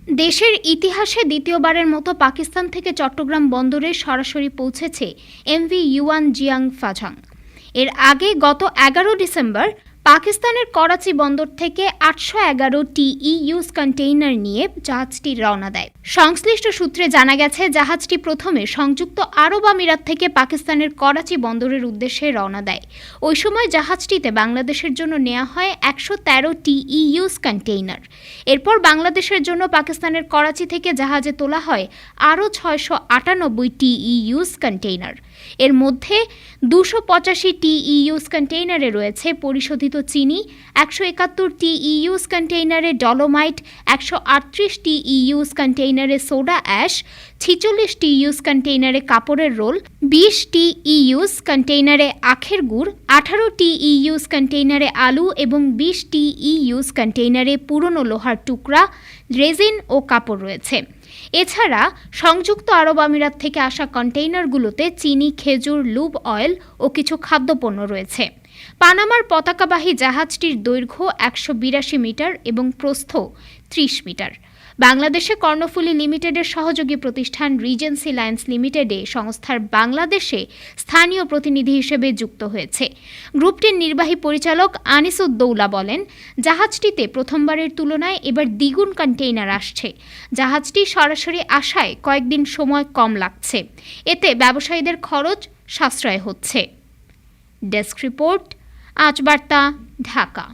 দেশের ইতিহাসে দ্বিতীয়বারের মতো পাকিস্তান থেকে চট্টগ্রাম বন্দরে সরাসরি পৌঁছেছে এমভি ইউয়ান জিয়াং ফাজাং। এর আগে গত 11 ডিসেম্বর পাকিস্তানের করাচি বন্দর থেকে 811টি ইউজ কন্টেইনার নিয়ে জাহাজটি রওনা দেয়। সংশ্লিষ্ট সূত্রে জানা গেছে, জাহাজটি প্রথমে সংযুক্ত আরব আমিরাত থেকে পাকিস্তানের করাচি বন্দরের উদ্দেশ্যে রওনা দেয়। ওই সময় জাহাজটিতে বাংলাদেশের জন্য নেওয়া হয় 113টি ইউজ কন্টেইনার। এরপর বাংলাদেশের জন্য পাকিস্তানের করাচি থেকে জাহাজে তোলা হয় আরও 698টি ইউজ কন্টেইনার। এর মধ্যে 285টি ইউজ কন্টেইনারে রয়েছে পরিশোধিত চিনি, 171টি ইউজ কন্টেইনারে ডলোমাইট, 138টি ইউজ কন্টেইনারে সোডা অ্যাশ, 46টি ইউজ কন্টেইনারে কাপড়ের রোল, 20টি ইউজ কন্টেইনারে আখের গুড়, 18টি ইউজ কন্টেইনারে আলু এবং 20টি ইউজ কন্টেইনারে পুরনো লোহার টুকরা, রেজিন ও কাপড় রয়েছে। এছাড়া সংযুক্ত আরব আমিরাত থেকে আসা কন্টেইনারগুলোতে চিনি, খেজুর, লুব অয়েল ও কিছু খাদ্যপণ্য রয়েছে। পানামার পতাকাবাহী জাহাজটির দৈর্ঘ্য 182 মিটার এবং প্রস্থ 30 মিটার। বাংলাদেশে কর্ণফুলী লিমিটেডের সহযোগী প্রতিষ্ঠান রিজেন্সি লাইন্স লিমিটেডে সংস্থার বাংলাদেশে স্থানীয় প্রতিনিধি হিসেবে যুক্ত হয়েছে। গ্রুপটির নির্বাহী পরিচালক আনিসুদ্দৌলা বলেন, জাহাজটিতে প্রথমবারের তুলনায় এবার দ্বিগুণ কন্টেইনার আসছে। জাহাজটি সরাসরি আসায় কয়েকদিন সময় কম লাগছে। এতে ব্যবসায়ীদের খরচ সাশ্রয় হচ্ছে। ডেস্ক রিপোর্ট, আজ বার্তা, ঢাকা।